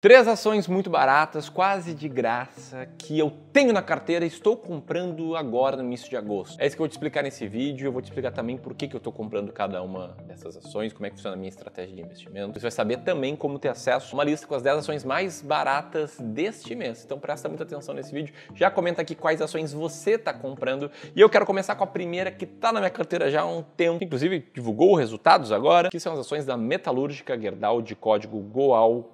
Três ações muito baratas, quase de graça, que eu tenho na carteira e estou comprando agora no início de agosto. É isso que eu vou te explicar nesse vídeo. Eu vou te explicar também por que eu estou comprando cada uma dessas ações, como é que funciona a minha estratégia de investimento. Você vai saber também como ter acesso a uma lista com as 10 ações mais baratas deste mês. Então presta muita atenção nesse vídeo. Já comenta aqui quais ações você está comprando. E eu quero começar com a primeira que está na minha carteira já há um tempo. Inclusive divulgou resultados agora, que são as ações da Metalúrgica Gerdau de código GOAL4.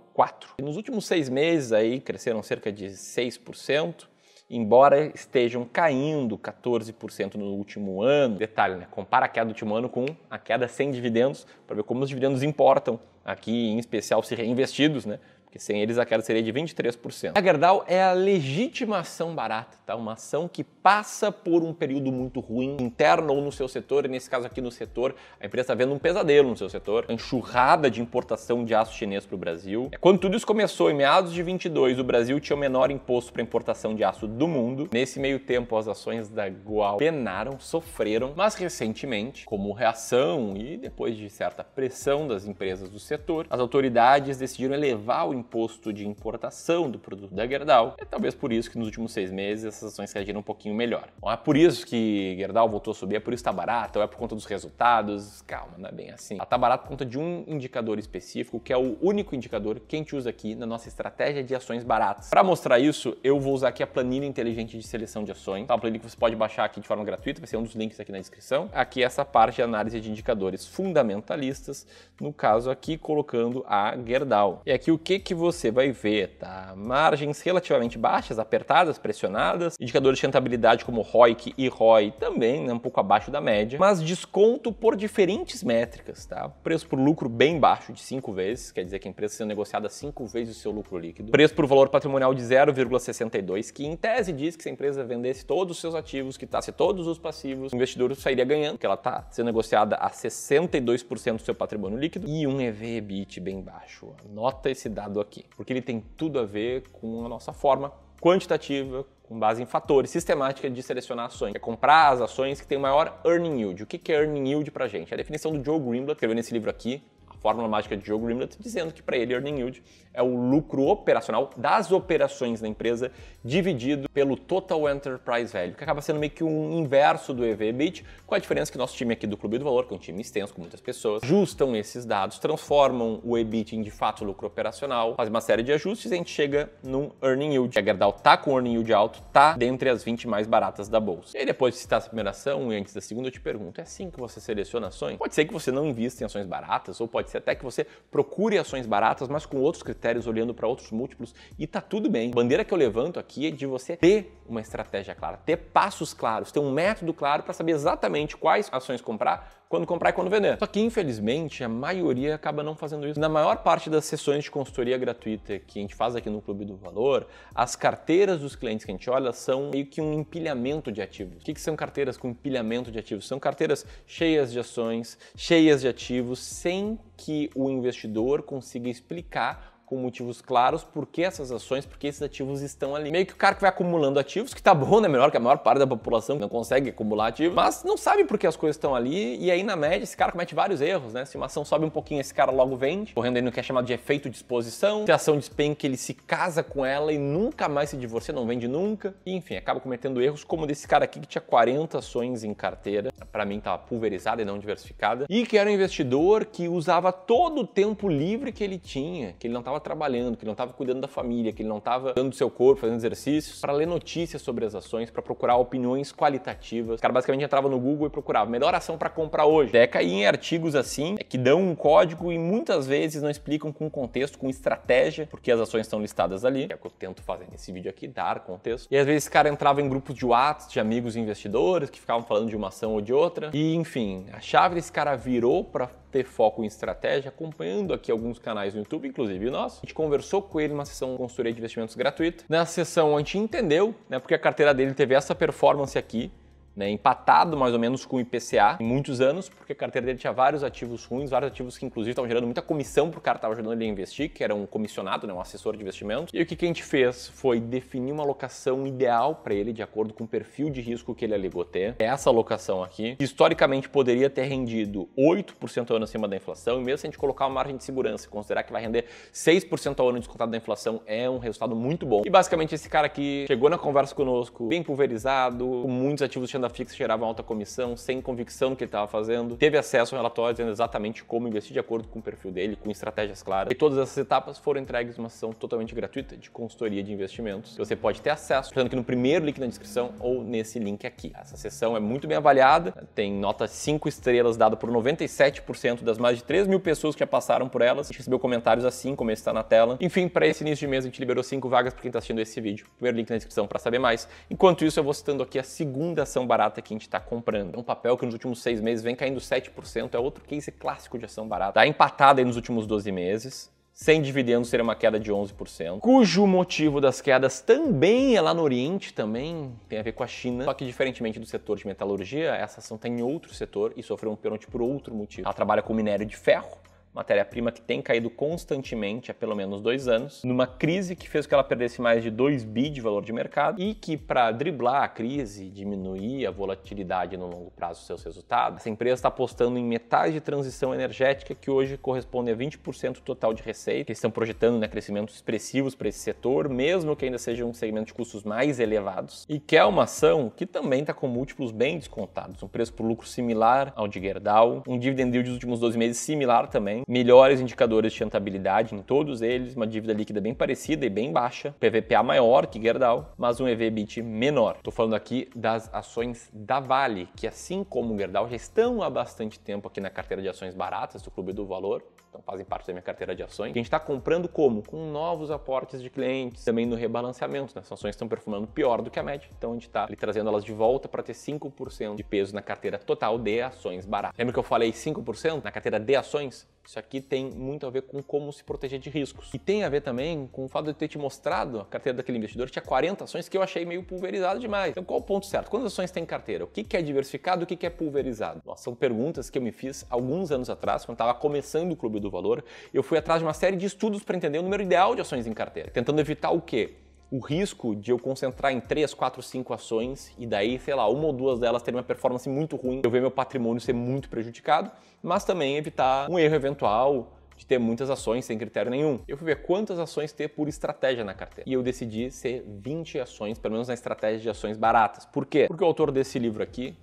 Nos últimos 6 meses aí cresceram cerca de 6%, embora estejam caindo 14% no último ano. Detalhe, né? Compara a queda do último ano com a queda sem dividendos, para ver como os dividendos importam aqui, em especial se reinvestidos, né? Porque sem eles a queda seria de 23%. A Gerdau é a legítima ação barata, tá? Uma ação que passa por um período muito ruim, interno ou no seu setor, e nesse caso aqui no setor, a empresa está vendo um pesadelo no seu setor, uma enxurrada de importação de aço chinês para o Brasil. Quando tudo isso começou, em meados de 22, o Brasil tinha o menor imposto para importação de aço do mundo. Nesse meio tempo, as ações da GOAL penaram, sofreram, mas recentemente, como reação e depois de certa pressão das empresas do setor, as autoridades decidiram elevar o imposto de importação do produto da Gerdau. É talvez por isso que nos últimos 6 meses essas ações reagiram um pouquinho melhor. Bom, é por isso que Gerdau voltou a subir, é por isso que está barato, ou é por conta dos resultados? Calma, não é bem assim. Ela está barata por conta de um indicador específico, que é o único indicador que a gente usa aqui na nossa estratégia de ações baratas. Para mostrar isso, eu vou usar aqui a planilha inteligente de seleção de ações. Tá? Uma planilha que você pode baixar aqui de forma gratuita, vai ser um dos links aqui na descrição. Aqui essa parte de análise de indicadores fundamentalistas, no caso aqui colocando a Gerdau. E aqui o que você vai ver, tá? Margens relativamente baixas, apertadas, pressionadas, indicadores de rentabilidade como ROIC e ROI também, né, um pouco abaixo da média, mas desconto por diferentes métricas, tá? Preço por lucro bem baixo, de 5 vezes, quer dizer que a empresa sendo negociada 5 vezes o seu lucro líquido. Preço por valor patrimonial de 0,62, que em tese diz que se a empresa vendesse todos os seus ativos, quitasse todos os passivos, o investidor sairia ganhando, porque ela está sendo negociada a 62% do seu patrimônio líquido, e um EV/EBIT bem baixo. Anota esse dado aqui, porque ele tem tudo a ver com a nossa forma quantitativa, com base em fatores, sistemática de selecionar ações. É comprar as ações que têm o maior earning yield. O que é earning yield pra gente? É a definição do Joe Greenblatt, escreveu nesse livro aqui, a fórmula mágica de Joe Greenblatt, dizendo que para ele earning yield é o lucro operacional das operações da empresa dividido pelo Total Enterprise Value, que acaba sendo meio que um inverso do EV/EBIT, com a diferença que nosso time aqui do Clube do Valor, que é um time extenso com muitas pessoas, ajustam esses dados, transformam o EBIT em de fato lucro operacional, faz uma série de ajustes e a gente chega num earning yield. A Gerdau tá com earning yield alto, tá dentre as 20 mais baratas da bolsa. E aí depois de citar essa primeira ação e antes da segunda, eu te pergunto, é assim que você seleciona ações? Pode ser que você não invista em ações baratas, ou pode ser até que você procure ações baratas, mas com outros critérios, olhando para outros múltiplos, e tá tudo bem. A bandeira que eu levanto aqui é de você ter uma estratégia clara, ter passos claros, ter um método claro para saber exatamente quais ações comprar, quando comprar e quando vender. Só que, infelizmente, a maioria acaba não fazendo isso. Na maior parte das sessões de consultoria gratuita que a gente faz aqui no Clube do Valor, as carteiras dos clientes que a gente olha são meio que um empilhamento de ativos. O que são carteiras com empilhamento de ativos? São carteiras cheias de ações, cheias de ativos, sem que o investidor consiga explicar com motivos claros por que essas ações, por que esses ativos estão ali. Meio que o cara que vai acumulando ativos, que tá bom, né? Melhor que a maior parte da população que não consegue acumular ativos, mas não sabe por que as coisas estão ali, e aí na média esse cara comete vários erros, né? Se uma ação sobe um pouquinho, esse cara logo vende, correndo aí no que é chamado de efeito de exposição. Se a ação despenca, ele se casa com ela e nunca mais se divorcia, não vende nunca. E, enfim, acaba cometendo erros como desse cara aqui que tinha 40 ações em carteira, pra mim tava pulverizada e não diversificada, e que era um investidor que usava todo o tempo livre que ele tinha, que ele não tava trabalhando, que ele não estava cuidando da família, que ele não estava cuidando do seu corpo, fazendo exercícios, para ler notícias sobre as ações, para procurar opiniões qualitativas. O cara basicamente entrava no Google e procurava melhor ação para comprar hoje. Até cair em artigos assim, que dão um código e muitas vezes não explicam com contexto, com estratégia, porque as ações estão listadas ali. É o que eu tento fazer nesse vídeo aqui, dar contexto. E às vezes esse cara entrava em grupos de WhatsApp, de amigos investidores, que ficavam falando de uma ação ou de outra. E enfim, a chave desse cara virou para ter foco em estratégia, acompanhando aqui alguns canais no YouTube, inclusive o nosso. A gente conversou com ele numa sessão de consultoria de investimentos gratuita. Nessa sessão a gente entendeu, né, porque a carteira dele teve essa performance aqui, né, empatado mais ou menos com o IPCA em muitos anos, porque a carteira dele tinha vários ativos ruins, vários ativos que inclusive estavam gerando muita comissão para o cara que estava ajudando ele a investir, que era um comissionado, né, um assessor de investimento. E o que a gente fez foi definir uma alocação ideal para ele, de acordo com o perfil de risco que ele alegou ter. Essa alocação aqui, que historicamente poderia ter rendido 8% ao ano acima da inflação, e mesmo se a gente colocar uma margem de segurança e considerar que vai render 6% ao ano descontado da inflação, é um resultado muito bom. E basicamente esse cara aqui chegou na conversa conosco, bem pulverizado, com muitos ativos de renda fixa geravam alta comissão, sem convicção no que ele estava fazendo, teve acesso a relatórios dizendo exatamente como investir de acordo com o perfil dele, com estratégias claras. E todas essas etapas foram entregues numa sessão totalmente gratuita de consultoria de investimentos. Você pode ter acesso, clicando aqui no primeiro link na descrição ou nesse link aqui. Essa sessão é muito bem avaliada, tem nota 5 estrelas dada por 97% das mais de 3 mil pessoas que já passaram por elas. A gente recebeu comentários assim, como esse está na tela. Enfim, para esse início de mês a gente liberou 5 vagas para quem está assistindo esse vídeo. Primeiro link na descrição para saber mais. Enquanto isso, eu vou citando aqui a segunda ação barata que a gente está comprando. É um papel que nos últimos 6 meses vem caindo 7%, é outro case clássico de ação barata. Está empatado aí nos últimos 12 meses. Sem dividendos seria uma queda de 11%, cujo motivo das quedas também é lá no Oriente, também tem a ver com a China. Só que diferentemente do setor de metalurgia, essa ação está em outro setor e sofreu um pênalti por outro motivo. Ela trabalha com minério de ferro, matéria-prima que tem caído constantemente há pelo menos 2 anos, numa crise que fez com que ela perdesse mais de 2 bi de valor de mercado e que, para driblar a crise, diminuir a volatilidade no longo prazo dos seus resultados, essa empresa está apostando em metais de transição energética que hoje correspondem a 20% total de receita. Eles estão projetando, né, crescimentos expressivos para esse setor, mesmo que ainda seja um segmento de custos mais elevados, e que é uma ação que também está com múltiplos bem descontados, um preço por lucro similar ao de Gerdau, um dividend yield dos últimos 12 meses similar também, melhores indicadores de rentabilidade em todos eles, uma dívida líquida bem parecida e bem baixa, PVPA maior que Gerdau, mas um EV/EBIT menor. Estou falando aqui das ações da Vale, que assim como o Gerdau já estão há bastante tempo aqui na carteira de ações baratas do Clube do Valor, então fazem parte da minha carteira de ações. A gente está comprando como? Com novos aportes de clientes, também no rebalanceamento, né? As ações estão performando pior do que a média, então a gente está trazendo elas de volta para ter 5% de peso na carteira total de ações baratas. Lembra que eu falei 5% na carteira de ações? Isso aqui tem muito a ver com como se proteger de riscos. E tem a ver também com o fato de eu ter te mostrado a carteira daquele investidor que tinha 40 ações que eu achei meio pulverizado demais. Então qual o ponto certo? Quantas ações tem em carteira? O que é diversificado e o que é pulverizado? Nossa, são perguntas que eu me fiz alguns anos atrás, quando estava começando o Clube do Valor. Eu fui atrás de uma série de estudos para entender o número ideal de ações em carteira, tentando evitar o quê? O risco de eu concentrar em 3, 4, 5 ações e daí, sei lá, uma ou duas delas terem uma performance muito ruim, eu ver meu patrimônio ser muito prejudicado, mas também evitar um erro eventual de ter muitas ações sem critério nenhum. Eu fui ver quantas ações ter por estratégia na carteira. E eu decidi ser 20 ações, pelo menos na estratégia de ações baratas. Por quê? Porque o autor desse livro aqui,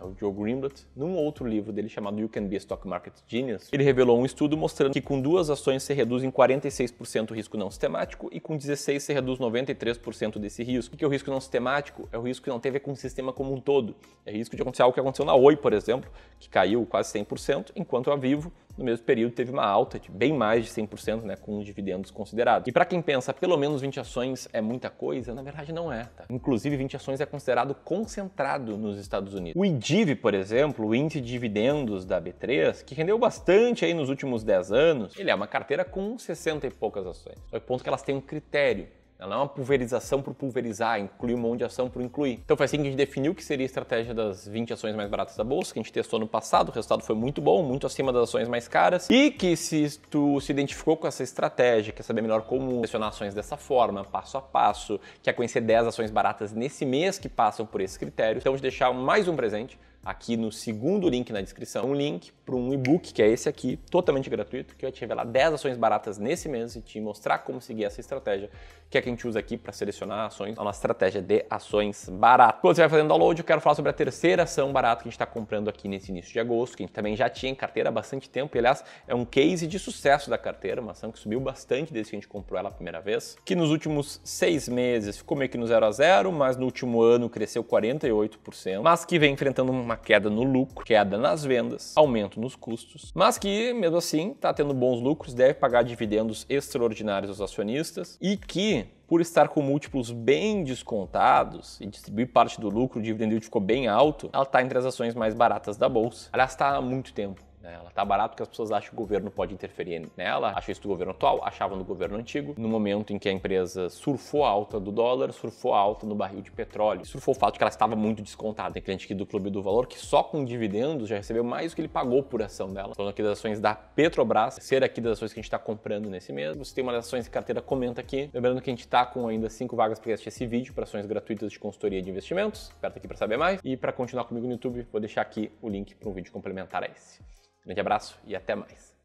o Joe Greenblatt, num outro livro dele chamado You Can Be a Stock Market Genius, ele revelou um estudo mostrando que com 2 ações se reduz em 46% o risco não sistemático e com 16 se reduz 93% desse risco. O que é o risco não sistemático? É o risco que não tem a ver com o sistema como um todo. É risco de acontecer algo que aconteceu na Oi, por exemplo, que caiu quase 100%, enquanto a Vivo, no mesmo período, teve uma alta de bem mais de 100%, né, com os dividendos considerados. E para quem pensa, pelo menos 20 ações é muita coisa, na verdade não é. Tá? Inclusive, 20 ações é considerado concentrado nos Estados Unidos. O IDIV, por exemplo, o índice de dividendos da B3, que rendeu bastante aí nos últimos 10 anos, ele é uma carteira com 60 e poucas ações. Só que o ponto é que elas têm um critério. Ela não é uma pulverização por pulverizar, incluir um monte de ação por incluir. Então foi assim que a gente definiu que seria a estratégia das 20 ações mais baratas da bolsa, que a gente testou no passado, o resultado foi muito bom, muito acima das ações mais caras, e que se tu se identificou com essa estratégia, quer saber melhor como selecionar ações dessa forma, passo a passo, quer conhecer 10 ações baratas nesse mês que passam por esses critérios, então vou te deixar mais um presente aqui no segundo link na descrição, um link para um e-book, que é esse aqui, totalmente gratuito, que vai te revelar 10 ações baratas nesse mês e te mostrar como seguir essa estratégia, que é a que a gente usa aqui para selecionar ações, a nossa estratégia de ações baratas. Quando você vai fazendo download, eu quero falar sobre a terceira ação barata que a gente está comprando aqui nesse início de agosto, que a gente também já tinha em carteira há bastante tempo, e aliás, é um case de sucesso da carteira, uma ação que subiu bastante desde que a gente comprou ela a primeira vez, que nos últimos 6 meses ficou meio que no 0 a 0, mas no último ano cresceu 48%, mas que vem enfrentando uma queda no lucro, queda nas vendas, aumento nos custos, mas que, mesmo assim, está tendo bons lucros, deve pagar dividendos extraordinários aos acionistas e que, por estar com múltiplos bem descontados e distribuir parte do lucro, o dividend yield ficou bem alto, ela está entre as ações mais baratas da bolsa. Aliás, está há muito tempo. né? Ela tá barata porque as pessoas acham que o governo pode interferir nela, acham isso do governo atual, achavam do governo antigo. No momento em que a empresa surfou a alta do dólar, surfou a alta no barril de petróleo, surfou o fato de que ela estava muito descontada. Tem cliente aqui do Clube do Valor que só com dividendos já recebeu mais do que ele pagou por ação dela. Falando aqui das ações da Petrobras, ser aqui das ações que a gente está comprando nesse mês. Você tem uma das ações em carteira, comenta aqui. Lembrando que a gente está com ainda 5 vagas para assistir esse vídeo para ações gratuitas de consultoria de investimentos. Aperta aqui para saber mais. E para continuar comigo no YouTube, vou deixar aqui o link para um vídeo complementar a esse. Grande abraço e até mais.